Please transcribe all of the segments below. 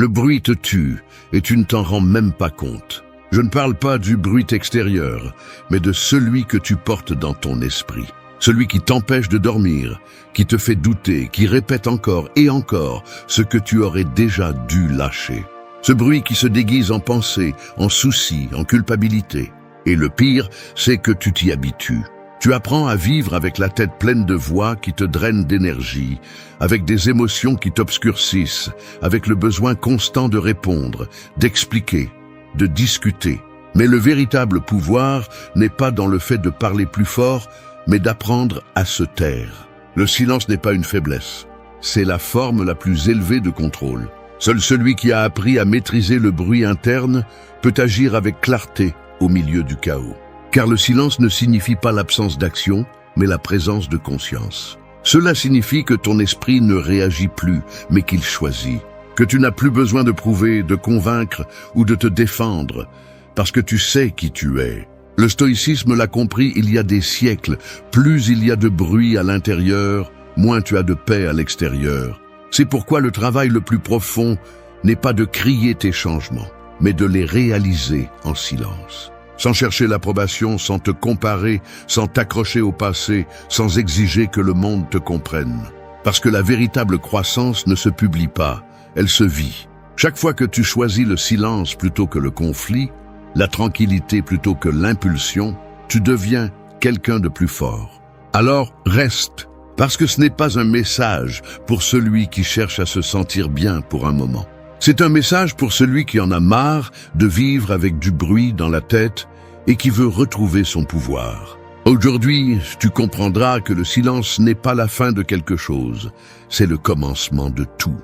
Le bruit te tue et tu ne t'en rends même pas compte. Je ne parle pas du bruit extérieur, mais de celui que tu portes dans ton esprit. Celui qui t'empêche de dormir, qui te fait douter, qui répète encore et encore ce que tu aurais déjà dû lâcher. Ce bruit qui se déguise en pensée, en souci, en culpabilité. Et le pire, c'est que tu t'y habitues. Tu apprends à vivre avec la tête pleine de voix qui te drainent d'énergie, avec des émotions qui t'obscurcissent, avec le besoin constant de répondre, d'expliquer, de discuter. Mais le véritable pouvoir n'est pas dans le fait de parler plus fort, mais d'apprendre à se taire. Le silence n'est pas une faiblesse, c'est la forme la plus élevée de contrôle. Seul celui qui a appris à maîtriser le bruit interne peut agir avec clarté au milieu du chaos. Car le silence ne signifie pas l'absence d'action, mais la présence de conscience. Cela signifie que ton esprit ne réagit plus, mais qu'il choisit. Que tu n'as plus besoin de prouver, de convaincre ou de te défendre, parce que tu sais qui tu es. Le stoïcisme l'a compris il y a des siècles. Plus il y a de bruit à l'intérieur, moins tu as de paix à l'extérieur. C'est pourquoi le travail le plus profond n'est pas de crier tes changements, mais de les réaliser en silence. Sans chercher l'approbation, sans te comparer, sans t'accrocher au passé, sans exiger que le monde te comprenne. Parce que la véritable croissance ne se publie pas, elle se vit. Chaque fois que tu choisis le silence plutôt que le conflit, la tranquillité plutôt que l'impulsion, tu deviens quelqu'un de plus fort. Alors reste, parce que ce n'est pas un message pour celui qui cherche à se sentir bien pour un moment. C'est un message pour celui qui en a marre de vivre avec du bruit dans la tête et qui veut retrouver son pouvoir. Aujourd'hui, tu comprendras que le silence n'est pas la fin de quelque chose, c'est le commencement de tout.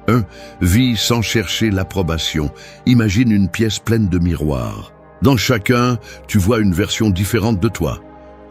1. Vis sans chercher l'approbation. Imagine une pièce pleine de miroirs. Dans chacun, tu vois une version différente de toi.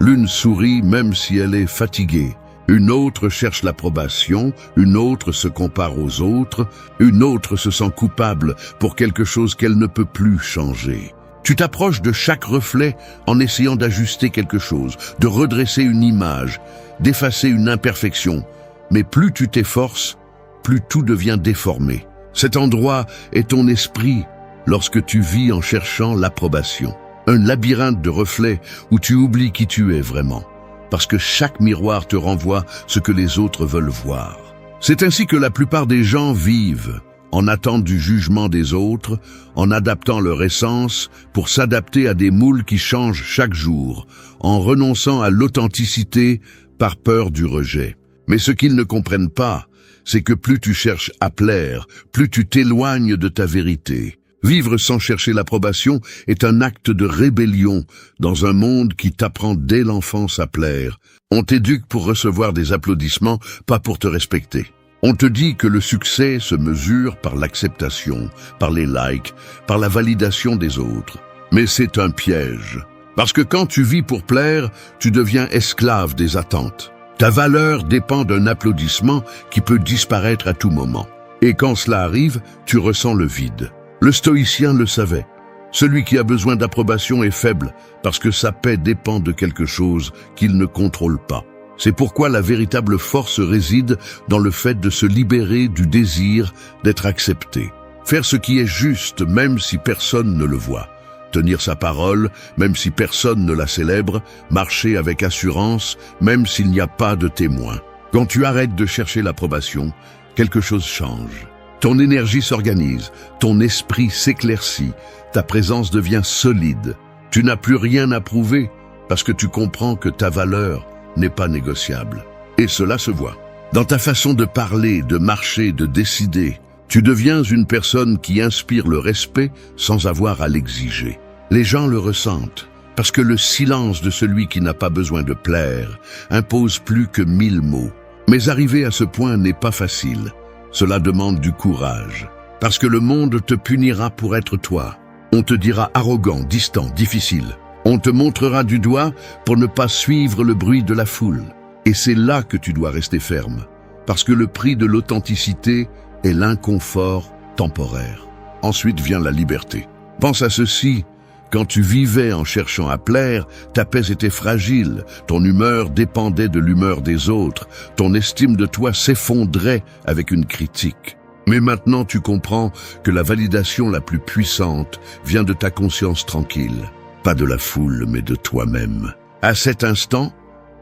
L'une sourit même si elle est fatiguée. Une autre cherche l'approbation, une autre se compare aux autres, une autre se sent coupable pour quelque chose qu'elle ne peut plus changer. Tu t'approches de chaque reflet en essayant d'ajuster quelque chose, de redresser une image, d'effacer une imperfection. Mais plus tu t'efforces, plus tout devient déformé. Cet endroit est ton esprit lorsque tu vis en cherchant l'approbation. Un labyrinthe de reflets où tu oublies qui tu es vraiment. Parce que chaque miroir te renvoie ce que les autres veulent voir. C'est ainsi que la plupart des gens vivent, en attente du jugement des autres, en adaptant leur essence pour s'adapter à des moules qui changent chaque jour, en renonçant à l'authenticité par peur du rejet. Mais ce qu'ils ne comprennent pas, c'est que plus tu cherches à plaire, plus tu t'éloignes de ta vérité. Vivre sans chercher l'approbation est un acte de rébellion dans un monde qui t'apprend dès l'enfance à plaire. On t'éduque pour recevoir des applaudissements, pas pour te respecter. On te dit que le succès se mesure par l'acceptation, par les likes, par la validation des autres. Mais c'est un piège. Parce que quand tu vis pour plaire, tu deviens esclave des attentes. Ta valeur dépend d'un applaudissement qui peut disparaître à tout moment. Et quand cela arrive, tu ressens le vide. Le stoïcien le savait. Celui qui a besoin d'approbation est faible parce que sa paix dépend de quelque chose qu'il ne contrôle pas. C'est pourquoi la véritable force réside dans le fait de se libérer du désir d'être accepté. Faire ce qui est juste même si personne ne le voit. Tenir sa parole même si personne ne la célèbre. Marcher avec assurance même s'il n'y a pas de témoin. Quand tu arrêtes de chercher l'approbation, quelque chose change. Ton énergie s'organise, ton esprit s'éclaircit, ta présence devient solide. Tu n'as plus rien à prouver parce que tu comprends que ta valeur n'est pas négociable. Et cela se voit. Dans ta façon de parler, de marcher, de décider, tu deviens une personne qui inspire le respect sans avoir à l'exiger. Les gens le ressentent parce que le silence de celui qui n'a pas besoin de plaire impose plus que 1000 mots. Mais arriver à ce point n'est pas facile. Cela demande du courage, parce que le monde te punira pour être toi. On te dira arrogant, distant, difficile. On te montrera du doigt pour ne pas suivre le bruit de la foule. Et c'est là que tu dois rester ferme, parce que le prix de l'authenticité est l'inconfort temporaire. Ensuite vient la liberté. Pense à ceci. Quand tu vivais en cherchant à plaire, ta paix était fragile, ton humeur dépendait de l'humeur des autres, ton estime de toi s'effondrait avec une critique. Mais maintenant tu comprends que la validation la plus puissante vient de ta conscience tranquille, pas de la foule mais de toi-même. À cet instant,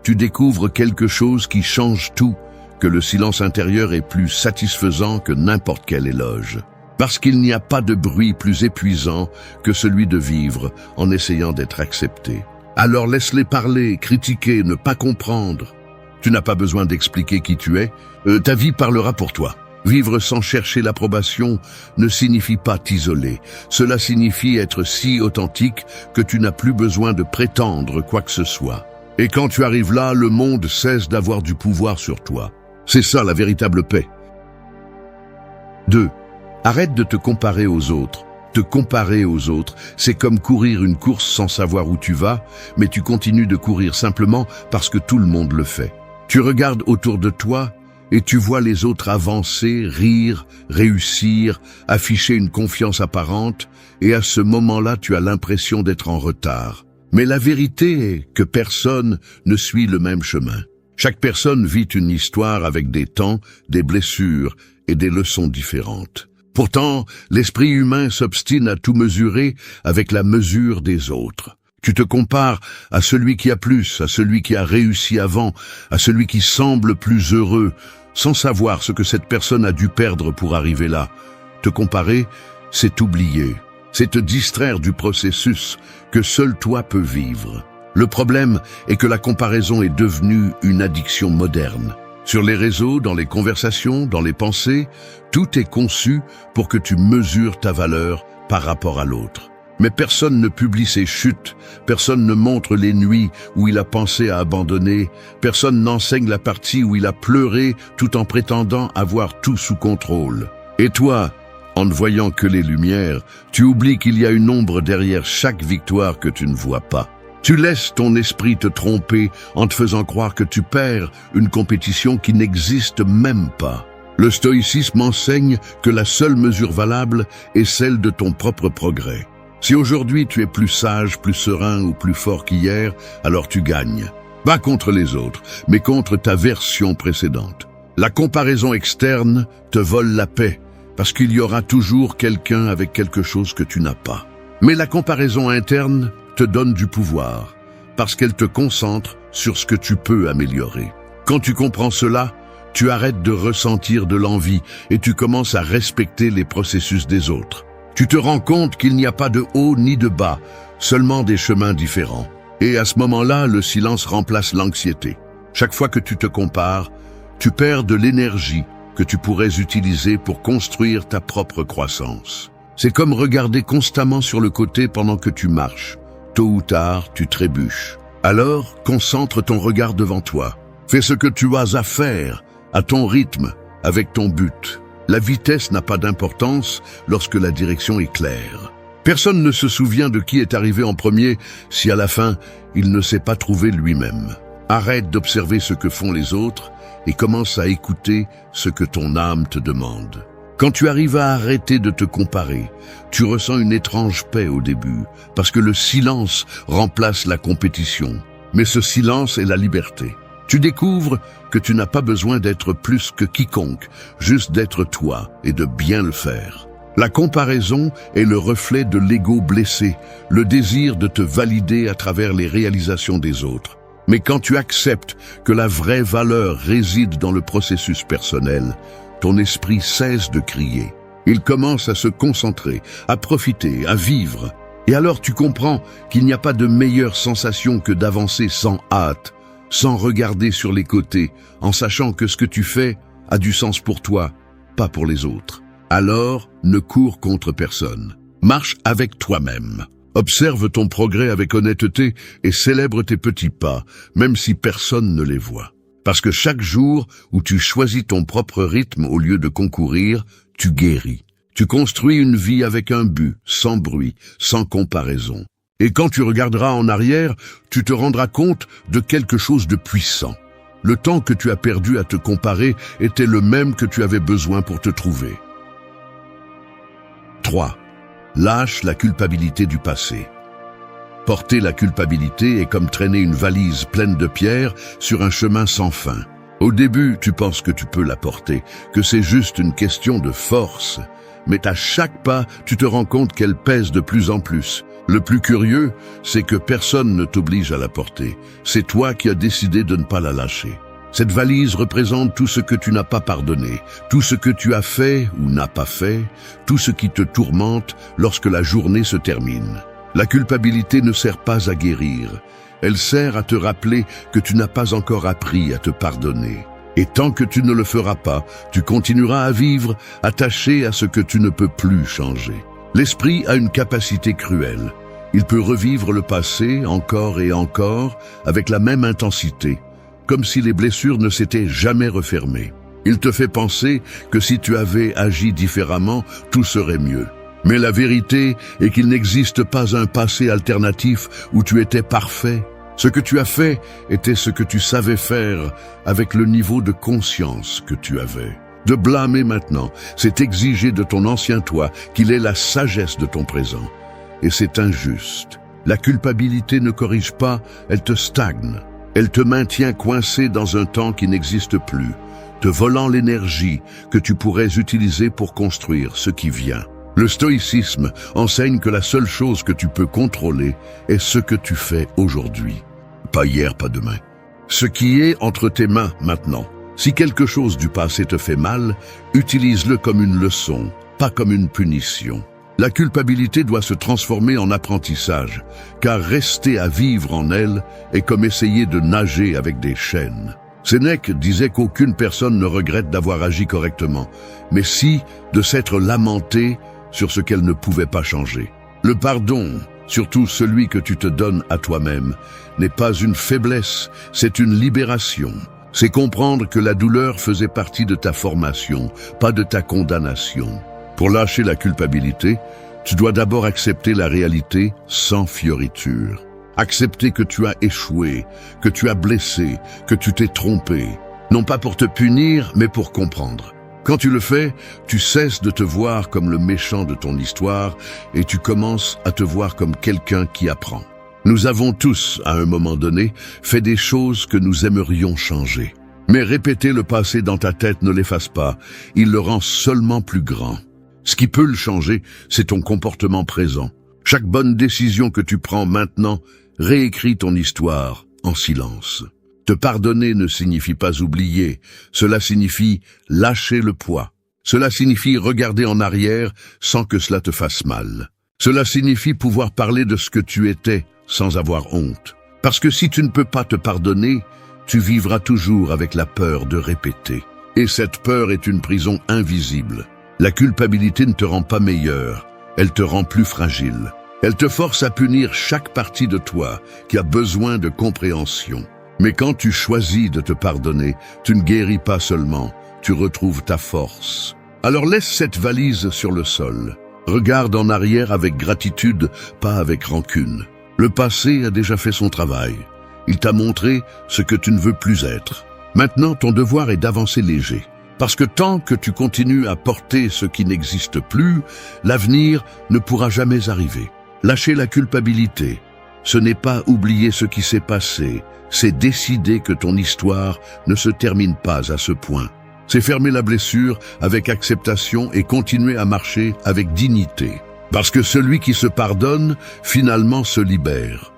tu découvres quelque chose qui change tout, que le silence intérieur est plus satisfaisant que n'importe quel éloge. Parce qu'il n'y a pas de bruit plus épuisant que celui de vivre en essayant d'être accepté. Alors laisse-les parler, critiquer, ne pas comprendre. Tu n'as pas besoin d'expliquer qui tu es, ta vie parlera pour toi. Vivre sans chercher l'approbation ne signifie pas t'isoler. Cela signifie être si authentique que tu n'as plus besoin de prétendre quoi que ce soit. Et quand tu arrives là, le monde cesse d'avoir du pouvoir sur toi. C'est ça la véritable paix. 2. Arrête de te comparer aux autres. Te comparer aux autres, c'est comme courir une course sans savoir où tu vas, mais tu continues de courir simplement parce que tout le monde le fait. Tu regardes autour de toi et tu vois les autres avancer, rire, réussir, afficher une confiance apparente, et à ce moment-là, tu as l'impression d'être en retard. Mais la vérité est que personne ne suit le même chemin. Chaque personne vit une histoire avec des temps, des blessures et des leçons différentes. Pourtant, l'esprit humain s'obstine à tout mesurer avec la mesure des autres. Tu te compares à celui qui a plus, à celui qui a réussi avant, à celui qui semble plus heureux, sans savoir ce que cette personne a dû perdre pour arriver là. Te comparer, c'est t'oublier. C'est te distraire du processus que seul toi peux vivre. Le problème est que la comparaison est devenue une addiction moderne. Sur les réseaux, dans les conversations, dans les pensées, tout est conçu pour que tu mesures ta valeur par rapport à l'autre. Mais personne ne publie ses chutes, personne ne montre les nuits où il a pensé à abandonner, personne n'enseigne la partie où il a pleuré tout en prétendant avoir tout sous contrôle. Et toi, en ne voyant que les lumières, tu oublies qu'il y a une ombre derrière chaque victoire que tu ne vois pas. Tu laisses ton esprit te tromper en te faisant croire que tu perds une compétition qui n'existe même pas. Le stoïcisme enseigne que la seule mesure valable est celle de ton propre progrès. Si aujourd'hui tu es plus sage, plus serein ou plus fort qu'hier, alors tu gagnes. Pas contre les autres, mais contre ta version précédente. La comparaison externe te vole la paix, parce qu'il y aura toujours quelqu'un avec quelque chose que tu n'as pas. Mais la comparaison interne te donne du pouvoir, parce qu'elle te concentre sur ce que tu peux améliorer. Quand tu comprends cela, tu arrêtes de ressentir de l'envie et tu commences à respecter les processus des autres. Tu te rends compte qu'il n'y a pas de haut ni de bas, seulement des chemins différents. Et à ce moment-là, le silence remplace l'anxiété. Chaque fois que tu te compares, tu perds de l'énergie que tu pourrais utiliser pour construire ta propre croissance. C'est comme regarder constamment sur le côté pendant que tu marches. Tôt ou tard, tu trébuches. Alors, concentre ton regard devant toi. Fais ce que tu as à faire, à ton rythme, avec ton but. La vitesse n'a pas d'importance lorsque la direction est claire. Personne ne se souvient de qui est arrivé en premier si à la fin, il ne s'est pas trouvé lui-même. Arrête d'observer ce que font les autres et commence à écouter ce que ton âme te demande. Quand tu arrives à arrêter de te comparer, tu ressens une étrange paix au début, parce que le silence remplace la compétition. Mais ce silence est la liberté. Tu découvres que tu n'as pas besoin d'être plus que quiconque, juste d'être toi et de bien le faire. La comparaison est le reflet de l'ego blessé, le désir de te valider à travers les réalisations des autres. Mais quand tu acceptes que la vraie valeur réside dans le processus personnel, ton esprit cesse de crier. Il commence à se concentrer, à profiter, à vivre. Et alors tu comprends qu'il n'y a pas de meilleure sensation que d'avancer sans hâte, sans regarder sur les côtés, en sachant que ce que tu fais a du sens pour toi, pas pour les autres. Alors, ne cours contre personne. Marche avec toi-même. Observe ton progrès avec honnêteté et célèbre tes petits pas, même si personne ne les voit. Parce que chaque jour où tu choisis ton propre rythme au lieu de concourir, tu guéris. Tu construis une vie avec un but, sans bruit, sans comparaison. Et quand tu regarderas en arrière, tu te rendras compte de quelque chose de puissant. Le temps que tu as perdu à te comparer était le même que tu avais besoin pour te trouver. 3. Lâche la culpabilité du passé. Porter la culpabilité est comme traîner une valise pleine de pierres sur un chemin sans fin. Au début, tu penses que tu peux la porter, que c'est juste une question de force. Mais à chaque pas, tu te rends compte qu'elle pèse de plus en plus. Le plus curieux, c'est que personne ne t'oblige à la porter. C'est toi qui as décidé de ne pas la lâcher. Cette valise représente tout ce que tu n'as pas pardonné, tout ce que tu as fait ou n'as pas fait, tout ce qui te tourmente lorsque la journée se termine. La culpabilité ne sert pas à guérir. Elle sert à te rappeler que tu n'as pas encore appris à te pardonner. Et tant que tu ne le feras pas, tu continueras à vivre attaché à ce que tu ne peux plus changer. L'esprit a une capacité cruelle. Il peut revivre le passé encore et encore avec la même intensité, comme si les blessures ne s'étaient jamais refermées. Il te fait penser que si tu avais agi différemment, tout serait mieux. Mais la vérité est qu'il n'existe pas un passé alternatif où tu étais parfait. Ce que tu as fait était ce que tu savais faire avec le niveau de conscience que tu avais. De blâmer maintenant, c'est exiger de ton ancien toi qu'il ait la sagesse de ton présent. Et c'est injuste. La culpabilité ne corrige pas, elle te stagne. Elle te maintient coincé dans un temps qui n'existe plus, te volant l'énergie que tu pourrais utiliser pour construire ce qui vient. Le stoïcisme enseigne que la seule chose que tu peux contrôler est ce que tu fais aujourd'hui. Pas hier, pas demain. Ce qui est entre tes mains maintenant. Si quelque chose du passé te fait mal, utilise-le comme une leçon, pas comme une punition. La culpabilité doit se transformer en apprentissage, car rester à vivre en elle est comme essayer de nager avec des chaînes. Sénèque disait qu'aucune personne ne regrette d'avoir agi correctement, mais si de s'être lamentée sur ce qu'elle ne pouvait pas changer. Le pardon, surtout celui que tu te donnes à toi-même, n'est pas une faiblesse, c'est une libération. C'est comprendre que la douleur faisait partie de ta formation, pas de ta condamnation. Pour lâcher la culpabilité, tu dois d'abord accepter la réalité sans fioriture. Accepter que tu as échoué, que tu as blessé, que tu t'es trompé. Non pas pour te punir, mais pour comprendre. Quand tu le fais, tu cesses de te voir comme le méchant de ton histoire et tu commences à te voir comme quelqu'un qui apprend. Nous avons tous, à un moment donné, fait des choses que nous aimerions changer. Mais répéter le passé dans ta tête ne l'efface pas, il le rend seulement plus grand. Ce qui peut le changer, c'est ton comportement présent. Chaque bonne décision que tu prends maintenant réécrit ton histoire en silence. Te pardonner ne signifie pas oublier, cela signifie lâcher le poids. Cela signifie regarder en arrière sans que cela te fasse mal. Cela signifie pouvoir parler de ce que tu étais sans avoir honte. Parce que si tu ne peux pas te pardonner, tu vivras toujours avec la peur de répéter. Et cette peur est une prison invisible. La culpabilité ne te rend pas meilleur, elle te rend plus fragile. Elle te force à punir chaque partie de toi qui a besoin de compréhension. Mais quand tu choisis de te pardonner, tu ne guéris pas seulement, tu retrouves ta force. Alors laisse cette valise sur le sol. Regarde en arrière avec gratitude, pas avec rancune. Le passé a déjà fait son travail. Il t'a montré ce que tu ne veux plus être. Maintenant, ton devoir est d'avancer léger. Parce que tant que tu continues à porter ce qui n'existe plus, l'avenir ne pourra jamais arriver. Lâcher la culpabilité, ce n'est pas oublier ce qui s'est passé, c'est décider que ton histoire ne se termine pas à ce point. C'est fermer la blessure avec acceptation et continuer à marcher avec dignité. Parce que celui qui se pardonne, finalement se libère.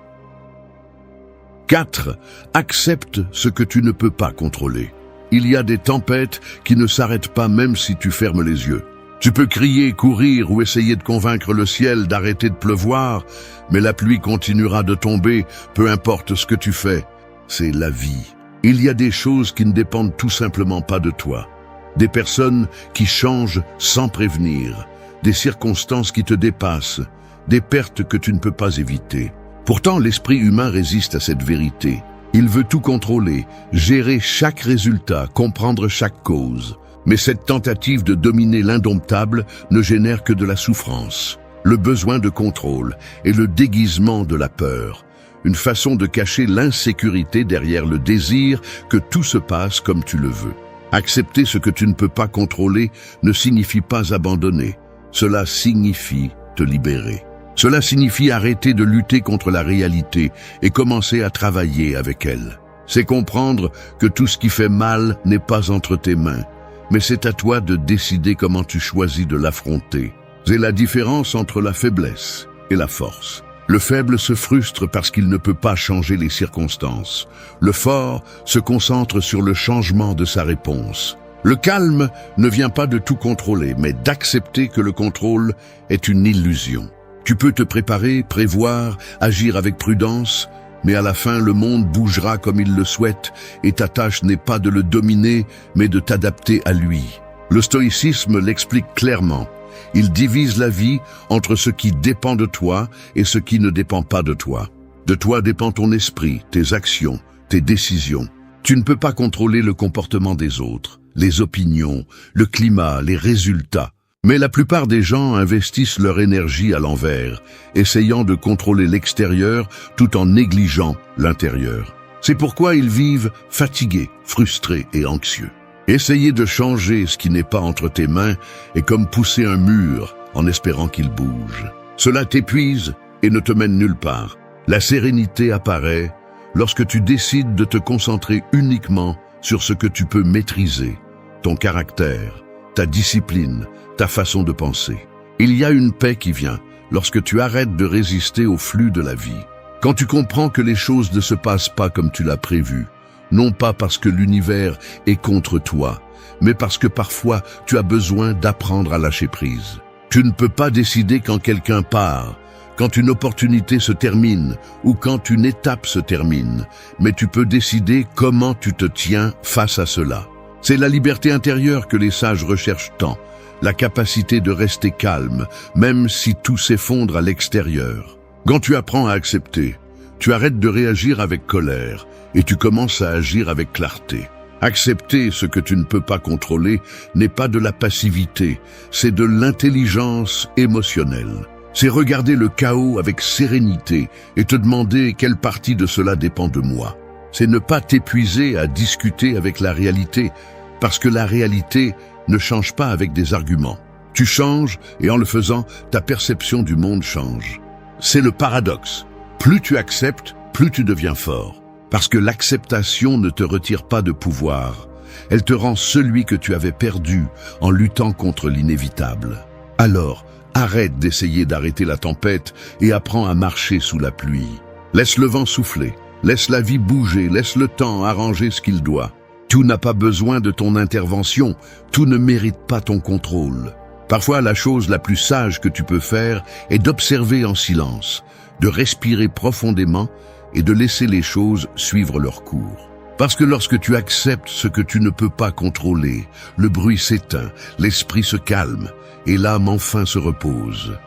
4. Accepte ce que tu ne peux pas contrôler. Il y a des tempêtes qui ne s'arrêtent pas même si tu fermes les yeux. Tu peux crier, courir ou essayer de convaincre le ciel d'arrêter de pleuvoir, mais la pluie continuera de tomber, peu importe ce que tu fais. C'est la vie. Il y a des choses qui ne dépendent tout simplement pas de toi. Des personnes qui changent sans prévenir, des circonstances qui te dépassent, des pertes que tu ne peux pas éviter. Pourtant, l'esprit humain résiste à cette vérité. Il veut tout contrôler, gérer chaque résultat, comprendre chaque cause. Mais cette tentative de dominer l'indomptable ne génère que de la souffrance, le besoin de contrôle et le déguisement de la peur. Une façon de cacher l'insécurité derrière le désir que tout se passe comme tu le veux. Accepter ce que tu ne peux pas contrôler ne signifie pas abandonner. Cela signifie te libérer. Cela signifie arrêter de lutter contre la réalité et commencer à travailler avec elle. C'est comprendre que tout ce qui fait mal n'est pas entre tes mains, mais c'est à toi de décider comment tu choisis de l'affronter. C'est la différence entre la faiblesse et la force. Le faible se frustre parce qu'il ne peut pas changer les circonstances. Le fort se concentre sur le changement de sa réponse. Le calme ne vient pas de tout contrôler, mais d'accepter que le contrôle est une illusion. Tu peux te préparer, prévoir, agir avec prudence, mais à la fin, le monde bougera comme il le souhaite et ta tâche n'est pas de le dominer, mais de t'adapter à lui. Le stoïcisme l'explique clairement. Il divise la vie entre ce qui dépend de toi et ce qui ne dépend pas de toi. De toi dépend ton esprit, tes actions, tes décisions. Tu ne peux pas contrôler le comportement des autres, les opinions, le climat, les résultats. Mais la plupart des gens investissent leur énergie à l'envers, essayant de contrôler l'extérieur tout en négligeant l'intérieur. C'est pourquoi ils vivent fatigués, frustrés et anxieux. Essayer de changer ce qui n'est pas entre tes mains est comme pousser un mur en espérant qu'il bouge. Cela t'épuise et ne te mène nulle part. La sérénité apparaît lorsque tu décides de te concentrer uniquement sur ce que tu peux maîtriser, ton caractère, ta discipline, ta façon de penser. Il y a une paix qui vient lorsque tu arrêtes de résister au flux de la vie. Quand tu comprends que les choses ne se passent pas comme tu l'as prévu, non pas parce que l'univers est contre toi, mais parce que parfois tu as besoin d'apprendre à lâcher prise. Tu ne peux pas décider quand quelqu'un part, quand une opportunité se termine ou quand une étape se termine, mais tu peux décider comment tu te tiens face à cela. C'est la liberté intérieure que les sages recherchent tant, la capacité de rester calme, même si tout s'effondre à l'extérieur. Quand tu apprends à accepter, tu arrêtes de réagir avec colère et tu commences à agir avec clarté. Accepter ce que tu ne peux pas contrôler n'est pas de la passivité, c'est de l'intelligence émotionnelle. C'est regarder le chaos avec sérénité et te demander quelle partie de cela dépend de moi. C'est ne pas t'épuiser à discuter avec la réalité, parce que la réalité ne change pas avec des arguments. Tu changes et en le faisant, ta perception du monde change. C'est le paradoxe. Plus tu acceptes, plus tu deviens fort. Parce que l'acceptation ne te retire pas de pouvoir. Elle te rend celui que tu avais perdu en luttant contre l'inévitable. Alors, arrête d'essayer d'arrêter la tempête et apprends à marcher sous la pluie. Laisse le vent souffler, laisse la vie bouger, laisse le temps arranger ce qu'il doit. Tout n'a pas besoin de ton intervention, tout ne mérite pas ton contrôle. Parfois, la chose la plus sage que tu peux faire est d'observer en silence, de respirer profondément et de laisser les choses suivre leur cours. Parce que lorsque tu acceptes ce que tu ne peux pas contrôler, le bruit s'éteint, l'esprit se calme et l'âme enfin se repose.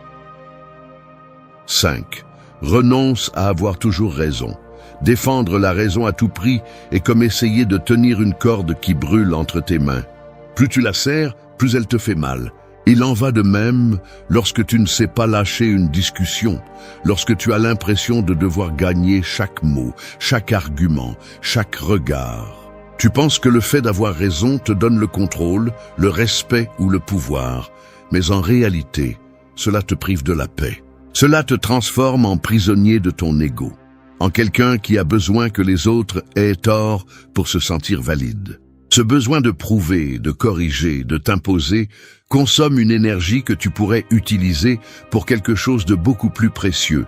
5. Renonce à avoir toujours raison. Défendre la raison à tout prix est comme essayer de tenir une corde qui brûle entre tes mains. Plus tu la serres, plus elle te fait mal. Il en va de même lorsque tu ne sais pas lâcher une discussion, lorsque tu as l'impression de devoir gagner chaque mot, chaque argument, chaque regard. Tu penses que le fait d'avoir raison te donne le contrôle, le respect ou le pouvoir, mais en réalité, cela te prive de la paix. Cela te transforme en prisonnier de ton ego, en quelqu'un qui a besoin que les autres aient tort pour se sentir valide. Ce besoin de prouver, de corriger, de t'imposer consomme une énergie que tu pourrais utiliser pour quelque chose de beaucoup plus précieux,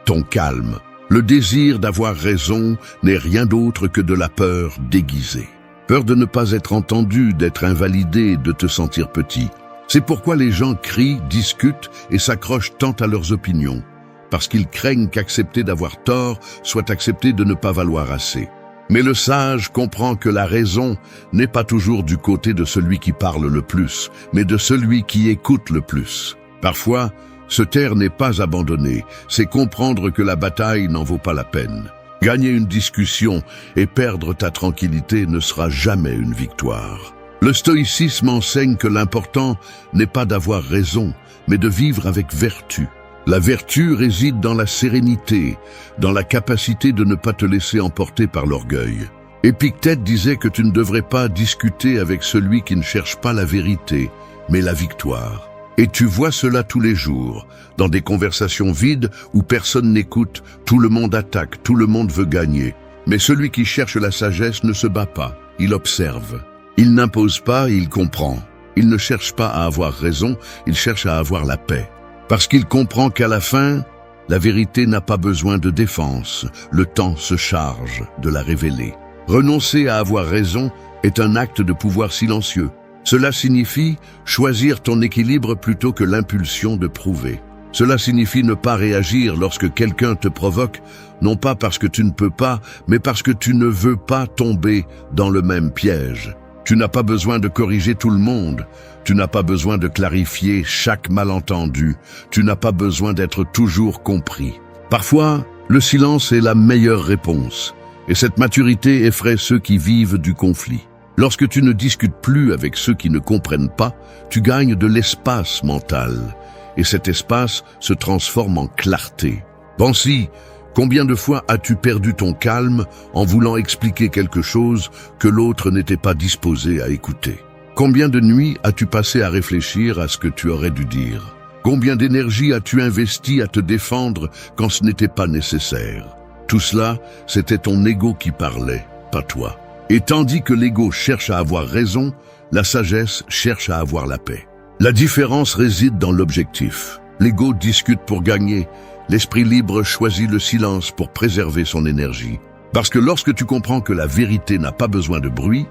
ton calme. Le désir d'avoir raison n'est rien d'autre que de la peur déguisée. Peur de ne pas être entendu, d'être invalidé, de te sentir petit. C'est pourquoi les gens crient, discutent et s'accrochent tant à leurs opinions, parce qu'ils craignent qu'accepter d'avoir tort soit accepter de ne pas valoir assez. Mais le sage comprend que la raison n'est pas toujours du côté de celui qui parle le plus, mais de celui qui écoute le plus. Parfois, se taire n'est pas abandonner, c'est comprendre que la bataille n'en vaut pas la peine. Gagner une discussion et perdre ta tranquillité ne sera jamais une victoire. Le stoïcisme enseigne que l'important n'est pas d'avoir raison, mais de vivre avec vertu. La vertu réside dans la sérénité, dans la capacité de ne pas te laisser emporter par l'orgueil. Épictète disait que tu ne devrais pas discuter avec celui qui ne cherche pas la vérité, mais la victoire. Et tu vois cela tous les jours, dans des conversations vides où personne n'écoute, tout le monde attaque, tout le monde veut gagner. Mais celui qui cherche la sagesse ne se bat pas, il observe. Il n'impose pas, il comprend. Il ne cherche pas à avoir raison, il cherche à avoir la paix. Parce qu'il comprend qu'à la fin, la vérité n'a pas besoin de défense, le temps se charge de la révéler. Renoncer à avoir raison est un acte de pouvoir silencieux. Cela signifie choisir ton équilibre plutôt que l'impulsion de prouver. Cela signifie ne pas réagir lorsque quelqu'un te provoque, non pas parce que tu ne peux pas, mais parce que tu ne veux pas tomber dans le même piège. Tu n'as pas besoin de corriger tout le monde. Tu n'as pas besoin de clarifier chaque malentendu. Tu n'as pas besoin d'être toujours compris. Parfois, le silence est la meilleure réponse. Et cette maturité effraie ceux qui vivent du conflit. Lorsque tu ne discutes plus avec ceux qui ne comprennent pas, tu gagnes de l'espace mental. Et cet espace se transforme en clarté. Pense-y, combien de fois as-tu perdu ton calme en voulant expliquer quelque chose que l'autre n'était pas disposé à écouter? Combien de nuits as-tu passé à réfléchir à ce que tu aurais dû dire? Combien d'énergie as-tu investi à te défendre quand ce n'était pas nécessaire? Tout cela, c'était ton ego qui parlait, pas toi. Et tandis que l'ego cherche à avoir raison, la sagesse cherche à avoir la paix. La différence réside dans l'objectif. L'ego discute pour gagner, l'esprit libre choisit le silence pour préserver son énergie. Parce que lorsque tu comprends que la vérité n'a pas besoin de bruit,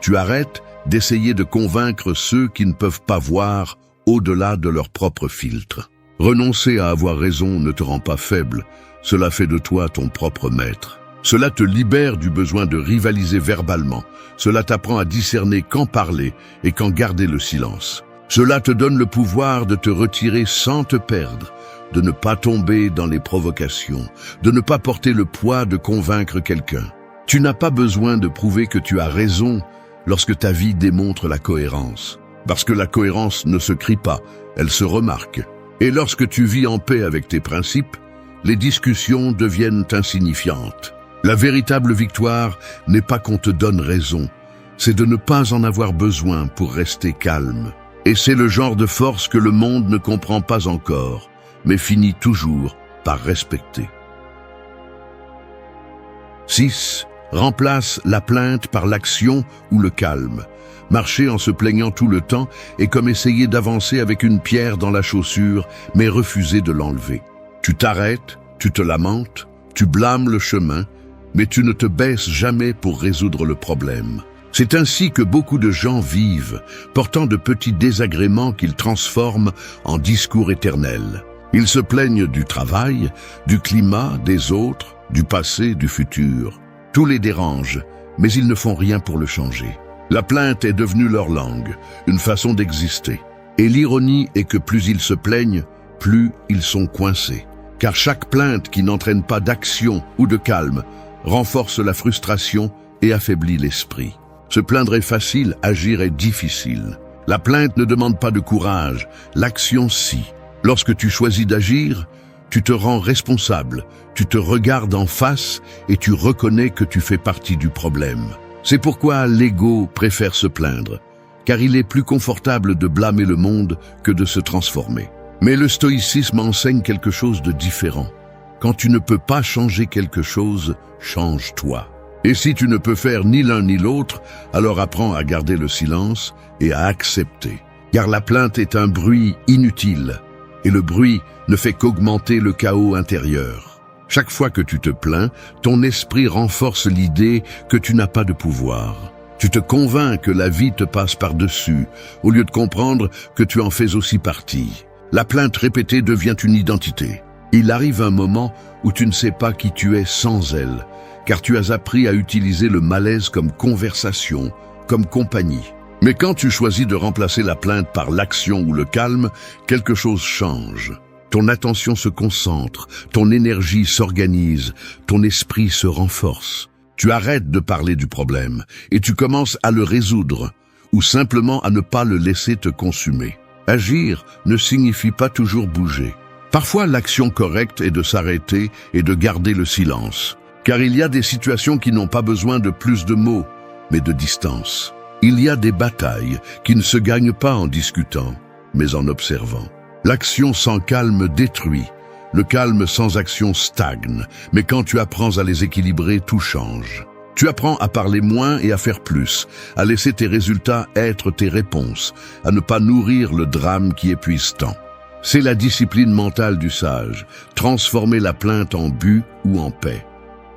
tu arrêtes d'essayer de convaincre ceux qui ne peuvent pas voir au-delà de leur propre filtre. Renoncer à avoir raison ne te rend pas faible, cela fait de toi ton propre maître. Cela te libère du besoin de rivaliser verbalement. Cela t'apprend à discerner quand parler et quand garder le silence. Cela te donne le pouvoir de te retirer sans te perdre, de ne pas tomber dans les provocations, de ne pas porter le poids de convaincre quelqu'un. Tu n'as pas besoin de prouver que tu as raison lorsque ta vie démontre la cohérence. Parce que la cohérence ne se crie pas, elle se remarque. Et lorsque tu vis en paix avec tes principes, les discussions deviennent insignifiantes. La véritable victoire n'est pas qu'on te donne raison, c'est de ne pas en avoir besoin pour rester calme. Et c'est le genre de force que le monde ne comprend pas encore, mais finit toujours par respecter. 6. Remplace la plainte par l'action ou le calme. Marcher en se plaignant tout le temps est comme essayer d'avancer avec une pierre dans la chaussure, mais refuser de l'enlever. Tu t'arrêtes, tu te lamentes, tu blâmes le chemin, mais tu ne te baisses jamais pour résoudre le problème. C'est ainsi que beaucoup de gens vivent, portant de petits désagréments qu'ils transforment en discours éternels. Ils se plaignent du travail, du climat, des autres, du passé, du futur. Tout les dérange, mais ils ne font rien pour le changer. La plainte est devenue leur langue, une façon d'exister. Et l'ironie est que plus ils se plaignent, plus ils sont coincés. Car chaque plainte qui n'entraîne pas d'action ou de calme renforce la frustration et affaiblit l'esprit. Se plaindre est facile, agir est difficile. La plainte ne demande pas de courage, l'action si. Lorsque tu choisis d'agir, tu te rends responsable, tu te regardes en face et tu reconnais que tu fais partie du problème. C'est pourquoi l'ego préfère se plaindre, car il est plus confortable de blâmer le monde que de se transformer. Mais le stoïcisme enseigne quelque chose de différent. Quand tu ne peux pas changer quelque chose, change-toi. Et si tu ne peux faire ni l'un ni l'autre, alors apprends à garder le silence et à accepter. Car la plainte est un bruit inutile, et le bruit ne fait qu'augmenter le chaos intérieur. Chaque fois que tu te plains, ton esprit renforce l'idée que tu n'as pas de pouvoir. Tu te convaincs que la vie te passe par-dessus, au lieu de comprendre que tu en fais aussi partie. La plainte répétée devient une identité. Il arrive un moment où tu ne sais pas qui tu es sans elle, car tu as appris à utiliser le malaise comme conversation, comme compagnie. Mais quand tu choisis de remplacer la plainte par l'action ou le calme, quelque chose change. Ton attention se concentre, ton énergie s'organise, ton esprit se renforce. Tu arrêtes de parler du problème et tu commences à le résoudre, ou simplement à ne pas le laisser te consumer. Agir ne signifie pas toujours bouger. Parfois, l'action correcte est de s'arrêter et de garder le silence. Car il y a des situations qui n'ont pas besoin de plus de mots, mais de distance. Il y a des batailles qui ne se gagnent pas en discutant, mais en observant. L'action sans calme détruit, Le calme sans action stagne, mais quand tu apprends à les équilibrer, tout change. Tu apprends à parler moins et à faire plus, à laisser tes résultats être tes réponses, à ne pas nourrir le drame qui épuise tant. C'est la discipline mentale du sage, transformer la plainte en but ou en paix.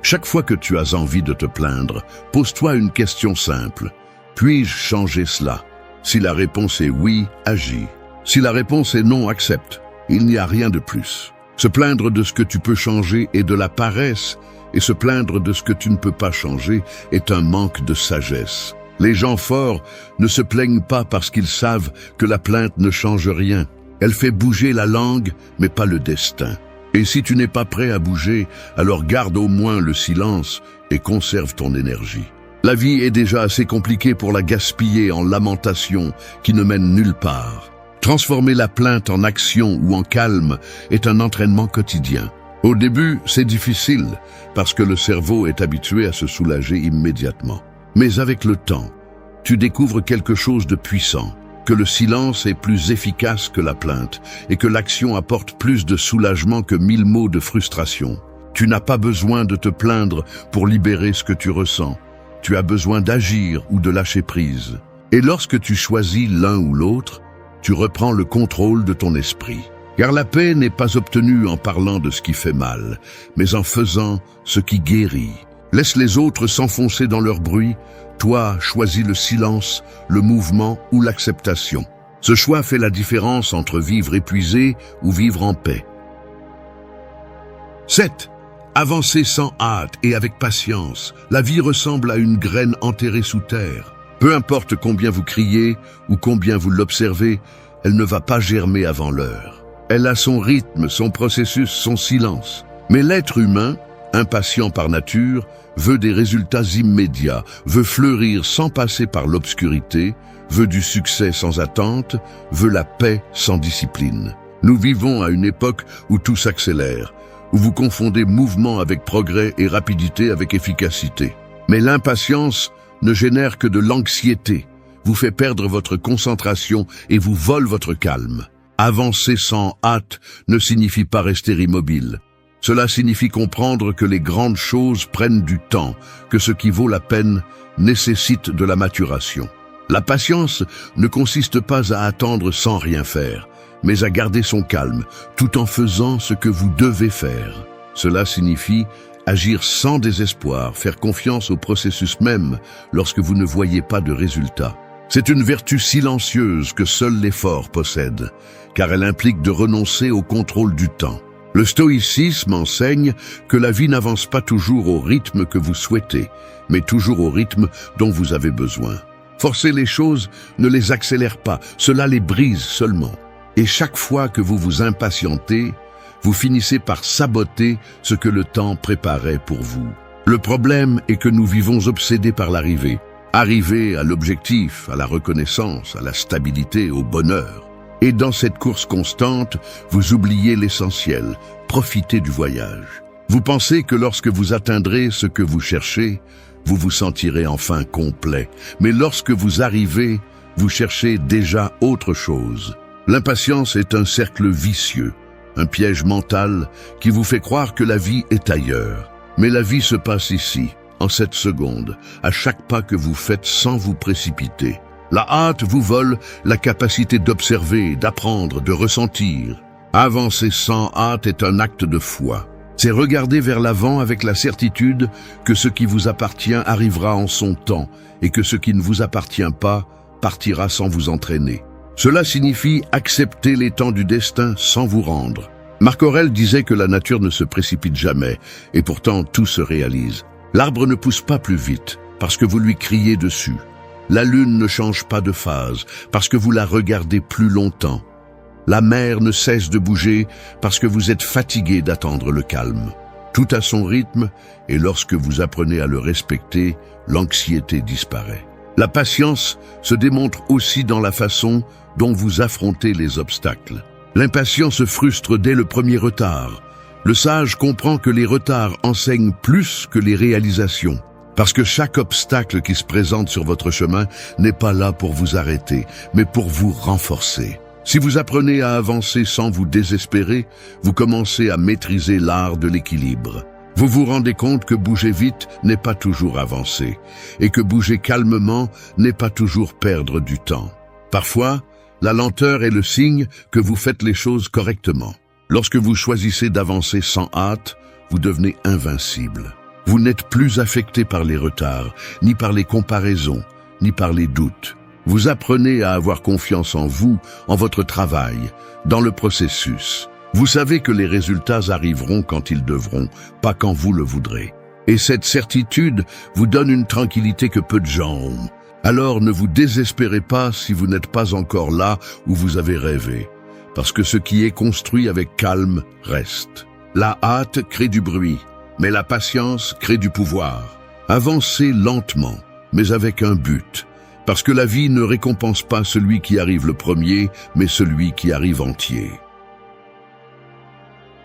Chaque fois que tu as envie de te plaindre, pose-toi une question simple. Puis-je changer cela? Si la réponse est oui, agis. Si la réponse est non, accepte. Il n'y a rien de plus. Se plaindre de ce que tu peux changer est de la paresse, et se plaindre de ce que tu ne peux pas changer est un manque de sagesse. Les gens forts ne se plaignent pas parce qu'ils savent que la plainte ne change rien. Elle fait bouger la langue, mais pas le destin. Et si tu n'es pas prêt à bouger, alors garde au moins le silence et conserve ton énergie. La vie est déjà assez compliquée pour la gaspiller en lamentations qui ne mènent nulle part. Transformer la plainte en action ou en calme est un entraînement quotidien. Au début, c'est difficile parce que le cerveau est habitué à se soulager immédiatement. Mais avec le temps, tu découvres quelque chose de puissant, que le silence est plus efficace que la plainte et que l'action apporte plus de soulagement que 1000 mots de frustration. Tu n'as pas besoin de te plaindre pour libérer ce que tu ressens. Tu as besoin d'agir ou de lâcher prise. Et lorsque tu choisis l'un ou l'autre, tu reprends le contrôle de ton esprit. Car la paix n'est pas obtenue en parlant de ce qui fait mal, mais en faisant ce qui guérit. Laisse les autres s'enfoncer dans leur bruit. Toi, choisis le silence, le mouvement ou l'acceptation. Ce choix fait la différence entre vivre épuisé ou vivre en paix. 7. Avancez sans hâte et avec patience. La vie ressemble à une graine enterrée sous terre. Peu importe combien vous criez ou combien vous l'observez, elle ne va pas germer avant l'heure. Elle a son rythme, son processus, son silence. Mais l'être humain, impatient par nature, veut des résultats immédiats, veut fleurir sans passer par l'obscurité, veut du succès sans attente, veut la paix sans discipline. Nous vivons à une époque où tout s'accélère, où vous confondez mouvement avec progrès et rapidité avec efficacité. Mais l'impatience ne génère que de l'anxiété, vous fait perdre votre concentration et vous vole votre calme. Avancer sans hâte ne signifie pas rester immobile. Cela signifie comprendre que les grandes choses prennent du temps, que ce qui vaut la peine nécessite de la maturation. La patience ne consiste pas à attendre sans rien faire, mais à garder son calme, tout en faisant ce que vous devez faire. Cela signifie agir sans désespoir, faire confiance au processus même lorsque vous ne voyez pas de résultat. C'est une vertu silencieuse que seul l'effort possède, car elle implique de renoncer au contrôle du temps. Le stoïcisme enseigne que la vie n'avance pas toujours au rythme que vous souhaitez, mais toujours au rythme dont vous avez besoin. Forcer les choses ne les accélère pas, cela les brise seulement. Et chaque fois que vous vous impatientez, vous finissez par saboter ce que le temps préparait pour vous. Le problème est que nous vivons obsédés par l'arrivée. Arriver à l'objectif, à la reconnaissance, à la stabilité, au bonheur. Et dans cette course constante, vous oubliez l'essentiel, profitez du voyage. Vous pensez que lorsque vous atteindrez ce que vous cherchez, vous vous sentirez enfin complet. Mais lorsque vous arrivez, vous cherchez déjà autre chose. L'impatience est un cercle vicieux, un piège mental qui vous fait croire que la vie est ailleurs. Mais la vie se passe ici, en 7 secondes, à chaque pas que vous faites sans vous précipiter. La hâte vous vole la capacité d'observer, d'apprendre, de ressentir. Avancer sans hâte est un acte de foi. C'est regarder vers l'avant avec la certitude que ce qui vous appartient arrivera en son temps et que ce qui ne vous appartient pas partira sans vous entraîner. Cela signifie accepter les temps du destin sans vous rendre. Marc Aurèle disait que la nature ne se précipite jamais, et pourtant tout se réalise. L'arbre ne pousse pas plus vite, parce que vous lui criez dessus. La lune ne change pas de phase, parce que vous la regardez plus longtemps. La mer ne cesse de bouger, parce que vous êtes fatigué d'attendre le calme. Tout a son rythme, et lorsque vous apprenez à le respecter, l'anxiété disparaît. La patience se démontre aussi dans la façon dont vous affrontez les obstacles. L'impatience frustre dès le premier retard. Le sage comprend que les retards enseignent plus que les réalisations, parce que chaque obstacle qui se présente sur votre chemin n'est pas là pour vous arrêter, mais pour vous renforcer. Si vous apprenez à avancer sans vous désespérer, vous commencez à maîtriser l'art de l'équilibre. Vous vous rendez compte que bouger vite n'est pas toujours avancer, et que bouger calmement n'est pas toujours perdre du temps. Parfois, la lenteur est le signe que vous faites les choses correctement. Lorsque vous choisissez d'avancer sans hâte, vous devenez invincible. Vous n'êtes plus affecté par les retards, ni par les comparaisons, ni par les doutes. Vous apprenez à avoir confiance en vous, en votre travail, dans le processus. Vous savez que les résultats arriveront quand ils devront, pas quand vous le voudrez. Et cette certitude vous donne une tranquillité que peu de gens ont. Alors ne vous désespérez pas si vous n'êtes pas encore là où vous avez rêvé, parce que ce qui est construit avec calme reste. La hâte crée du bruit, mais la patience crée du pouvoir. Avancez lentement, mais avec un but, parce que la vie ne récompense pas celui qui arrive le premier, mais celui qui arrive entier.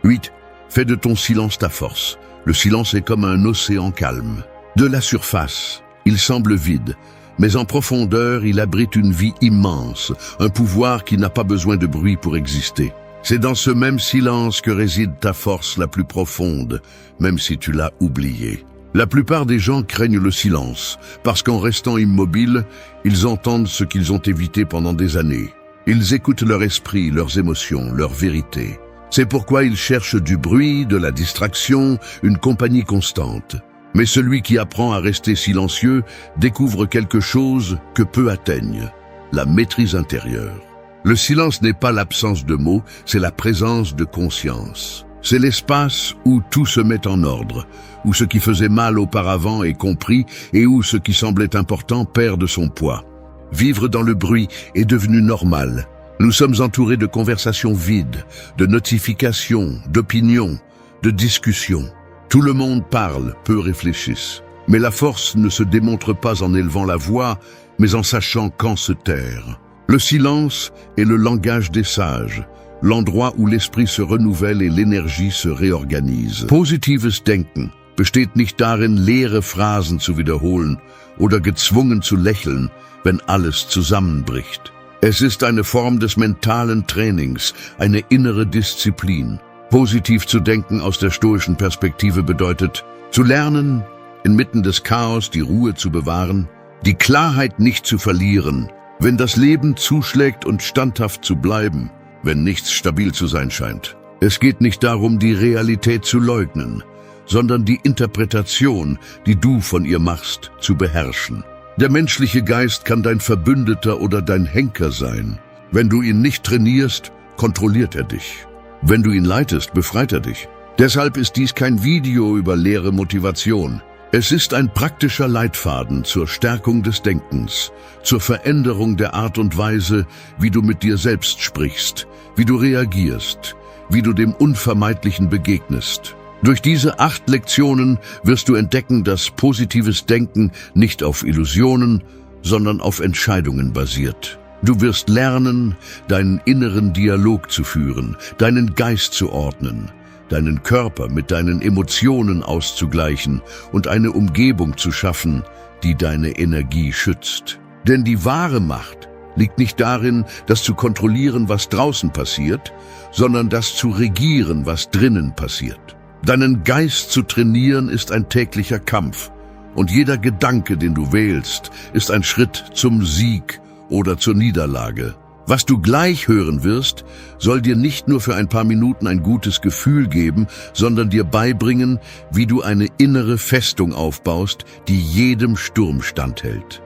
8. Fais de ton silence ta force. Le silence est comme un océan calme. De la surface, il semble vide, mais en profondeur, il abrite une vie immense, un pouvoir qui n'a pas besoin de bruit pour exister. C'est dans ce même silence que réside ta force la plus profonde, même si tu l'as oubliée. La plupart des gens craignent le silence, parce qu'en restant immobiles, ils entendent ce qu'ils ont évité pendant des années. Ils écoutent leur esprit, leurs émotions, leur vérité. C'est pourquoi ils cherchent du bruit, de la distraction, une compagnie constante. Mais celui qui apprend à rester silencieux découvre quelque chose que peu atteignent, la maîtrise intérieure. Le silence n'est pas l'absence de mots, c'est la présence de conscience. C'est l'espace où tout se met en ordre, où ce qui faisait mal auparavant est compris et où ce qui semblait important perd de son poids. Vivre dans le bruit est devenu normal. Nous sommes entourés de conversations vides, de notifications, d'opinions, de discussions. Tout le monde parle, peu réfléchissent. Mais la force ne se démontre pas en élevant la voix, mais en sachant quand se taire. Le silence est le langage des sages, l'endroit où l'esprit se renouvelle et l'énergie se réorganise. Positives Denken besteht nicht darin, leere Phrasen zu wiederholen oder gezwungen zu lächeln, wenn alles zusammenbricht. Es ist eine Form des mentalen Trainings, eine innere Disziplin. Positiv zu denken aus der stoischen Perspektive bedeutet, zu lernen, inmitten des Chaos die Ruhe zu bewahren, die Klarheit nicht zu verlieren, wenn das Leben zuschlägt und standhaft zu bleiben, wenn nichts stabil zu sein scheint. Es geht nicht darum, die Realität zu leugnen, sondern die Interpretation, die du von ihr machst, zu beherrschen. Der menschliche Geist kann dein Verbündeter oder dein Henker sein. Wenn du ihn nicht trainierst, kontrolliert er dich. Wenn du ihn leitest, befreit er dich. Deshalb ist dies kein Video über leere Motivation. Es ist ein praktischer Leitfaden zur Stärkung des Denkens, zur Veränderung der Art und Weise, wie du mit dir selbst sprichst, wie du reagierst, wie du dem Unvermeidlichen begegnest. Durch diese 8 Lektionen wirst du entdecken, dass positives Denken nicht auf Illusionen, sondern auf Entscheidungen basiert. Du wirst lernen, deinen inneren Dialog zu führen, deinen Geist zu ordnen, deinen Körper mit deinen Emotionen auszugleichen und eine Umgebung zu schaffen, die deine Energie schützt. Denn die wahre Macht liegt nicht darin, das zu kontrollieren, was draußen passiert, sondern das zu regieren, was drinnen passiert. Deinen Geist zu trainieren ist ein täglicher Kampf und jeder Gedanke, den du wählst, ist ein Schritt zum Sieg oder zur Niederlage. Was du gleich hören wirst, soll dir nicht nur für ein paar Minuten ein gutes Gefühl geben, sondern dir beibringen, wie du eine innere Festung aufbaust, die jedem Sturm standhält.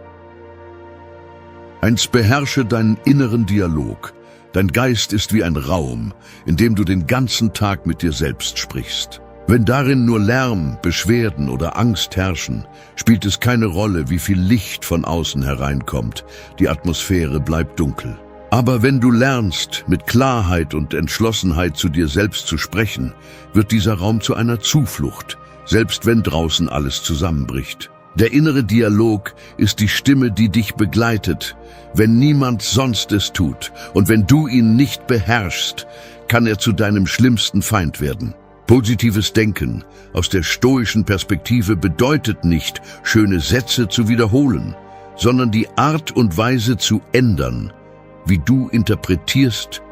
1. Beherrsche deinen inneren Dialog. Dein Geist ist wie ein Raum, in dem du den ganzen Tag mit dir selbst sprichst. Wenn darin nur Lärm, Beschwerden oder Angst herrschen, spielt es keine Rolle, wie viel Licht von außen hereinkommt. Die Atmosphäre bleibt dunkel. Aber wenn du lernst, mit Klarheit und Entschlossenheit zu dir selbst zu sprechen, wird dieser Raum zu einer Zuflucht, selbst wenn draußen alles zusammenbricht. Der innere Dialog ist die Stimme, die dich begleitet, wenn niemand sonst es tut. Und wenn du ihn nicht beherrschst, kann er zu deinem schlimmsten Feind werden. Positives Denken aus der stoischen Perspektive bedeutet nicht, schöne Sätze zu wiederholen, sondern die Art und Weise zu ändern, wie du interpretierst,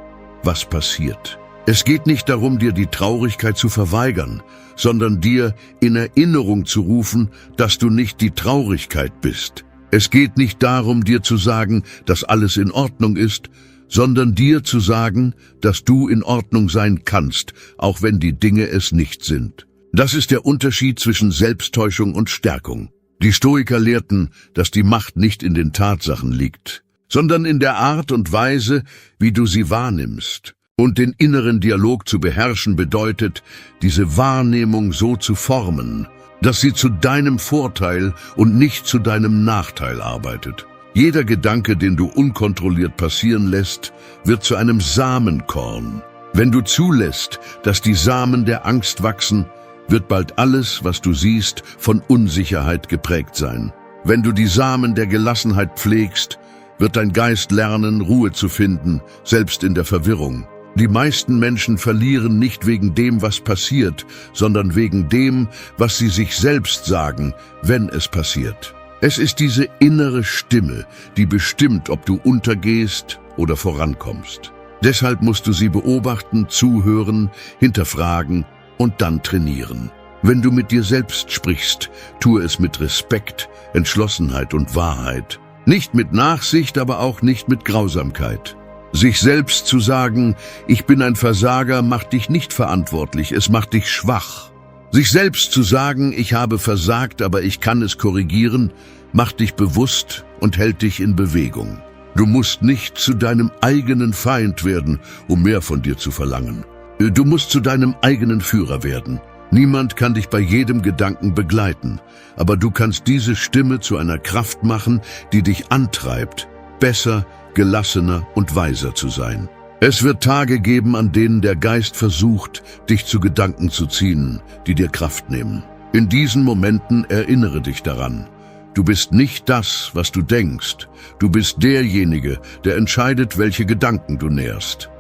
was passiert. Es geht nicht darum, dir die Traurigkeit zu verweigern, sondern dir in Erinnerung zu rufen, dass du nicht die Traurigkeit bist. Es geht nicht darum, dir zu sagen, dass alles in Ordnung ist, sondern dir zu sagen, dass du in Ordnung sein kannst, auch wenn die Dinge es nicht sind. Das ist der Unterschied zwischen Selbsttäuschung und Stärkung. Die Stoiker lehrten, dass die Macht nicht in den Tatsachen liegt, sondern in der Art und Weise, wie du sie wahrnimmst. Und den inneren Dialog zu beherrschen bedeutet, diese Wahrnehmung so zu formen, dass sie zu deinem Vorteil und nicht zu deinem Nachteil arbeitet. Jeder Gedanke, den du unkontrolliert passieren lässt, wird zu einem Samenkorn. Wenn du zulässt, dass die Samen der Angst wachsen, wird bald alles, was du siehst, von Unsicherheit geprägt sein. Wenn du die Samen der Gelassenheit pflegst, wird dein Geist lernen, Ruhe zu finden, selbst in der Verwirrung. Die meisten Menschen verlieren nicht wegen dem, was passiert, sondern wegen dem, was sie sich selbst sagen, wenn es passiert. Es ist diese innere Stimme, die bestimmt, ob du untergehst oder vorankommst. Deshalb musst du sie beobachten, zuhören, hinterfragen und dann trainieren. Wenn du mit dir selbst sprichst, tue es mit Respekt, Entschlossenheit und Wahrheit. Nicht mit Nachsicht, aber auch nicht mit Grausamkeit. Sich selbst zu sagen, ich bin ein Versager, macht dich nicht verantwortlich, es macht dich schwach. Sich selbst zu sagen, ich habe versagt, aber ich kann es korrigieren, macht dich bewusst und hält dich in Bewegung. Du musst nicht zu deinem eigenen Feind werden, um mehr von dir zu verlangen. Du musst zu deinem eigenen Führer werden. Niemand kann dich bei jedem Gedanken begleiten, aber du kannst diese Stimme zu einer Kraft machen, die dich antreibt, besser, gelassener und weiser zu sein. Es wird Tage geben, an denen der Geist versucht, dich zu Gedanken zu ziehen, die dir Kraft nehmen. In diesen Momenten erinnere dich daran. Du bist nicht das, was du denkst. Du bist derjenige, der entscheidet, welche Gedanken du nährst.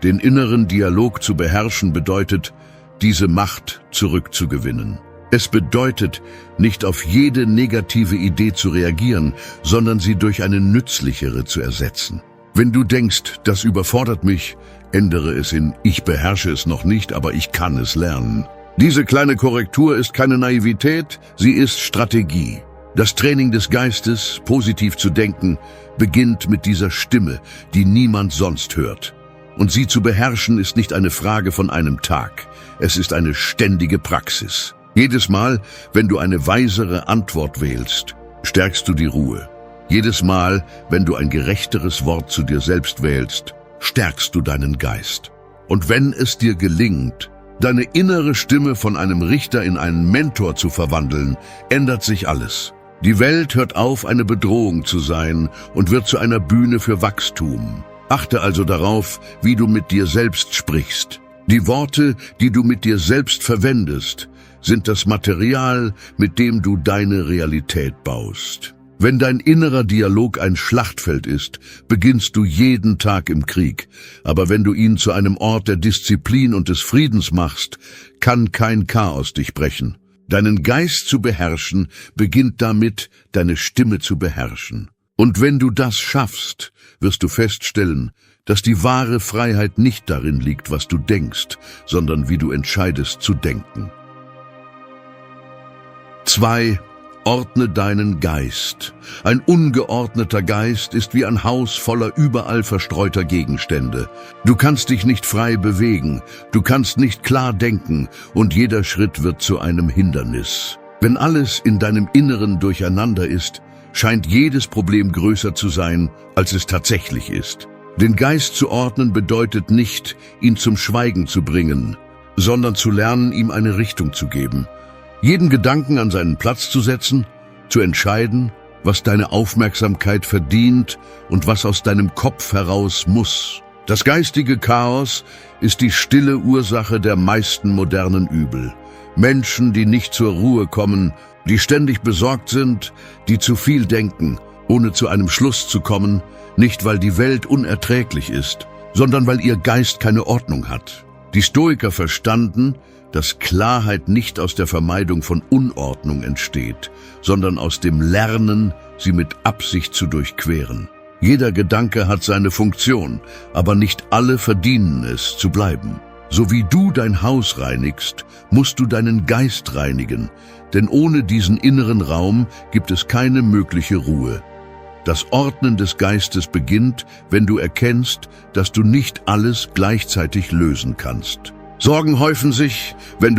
Den inneren Dialog zu beherrschen bedeutet, diese Macht zurückzugewinnen. Es bedeutet, nicht auf jede negative Idee zu reagieren, sondern sie durch eine nützlichere zu ersetzen. Wenn du denkst, das überfordert mich, ändere es in ich beherrsche es noch nicht, aber ich kann es lernen. Diese kleine Korrektur ist keine Naivität, sie ist Strategie. Das Training des Geistes, positiv zu denken, beginnt mit dieser Stimme, die niemand sonst hört. Und sie zu beherrschen ist nicht eine Frage von einem Tag, es ist eine ständige Praxis. Jedes Mal, wenn du eine weisere Antwort wählst, stärkst du die Ruhe. Jedes Mal, wenn du ein gerechteres Wort zu dir selbst wählst, stärkst du deinen Geist. Und wenn es dir gelingt, deine innere Stimme von einem Richter in einen Mentor zu verwandeln, ändert sich alles. Die Welt hört auf, eine Bedrohung zu sein und wird zu einer Bühne für Wachstum. Achte also darauf, wie du mit dir selbst sprichst. Die Worte, die du mit dir selbst verwendest, sind das Material, mit dem du deine Realität baust. Wenn dein innerer Dialog ein Schlachtfeld ist, beginnst du jeden Tag im Krieg. Aber wenn du ihn zu einem Ort der Disziplin und des Friedens machst, kann kein Chaos dich brechen. Deinen Geist zu beherrschen, beginnt damit, deine Stimme zu beherrschen. Und wenn du das schaffst, wirst du feststellen, dass die wahre Freiheit nicht darin liegt, was du denkst, sondern wie du entscheidest zu denken. 2. Ordne deinen Geist. Ein ungeordneter Geist ist wie ein Haus voller überall verstreuter Gegenstände. Du kannst dich nicht frei bewegen, du kannst nicht klar denken und jeder Schritt wird zu einem Hindernis. Wenn alles in deinem Inneren durcheinander ist, scheint jedes Problem größer zu sein, als es tatsächlich ist. Den Geist zu ordnen bedeutet nicht, ihn zum Schweigen zu bringen, sondern zu lernen, ihm eine Richtung zu geben. Jeden Gedanken an seinen Platz zu setzen, zu entscheiden, was deine Aufmerksamkeit verdient und was aus deinem Kopf heraus muss. Das geistige Chaos ist die stille Ursache der meisten modernen Übel. Menschen, die nicht zur Ruhe kommen, die ständig besorgt sind, die zu viel denken, ohne zu einem Schluss zu kommen, nicht weil die Welt unerträglich ist, sondern weil ihr Geist keine Ordnung hat. Die Stoiker verstanden, dass Klarheit nicht aus der Vermeidung von Unordnung entsteht, sondern aus dem Lernen, sie mit Absicht zu durchqueren. Jeder Gedanke hat seine Funktion, aber nicht alle verdienen es, zu bleiben. So wie du dein Haus reinigst, musst du deinen Geist reinigen, denn ohne diesen inneren Raum gibt es keine mögliche Ruhe. Das Ordnen des Geistes beginnt, wenn du erkennst, dass du nicht alles gleichzeitig lösen kannst. Sorgen häufen sich, wenn du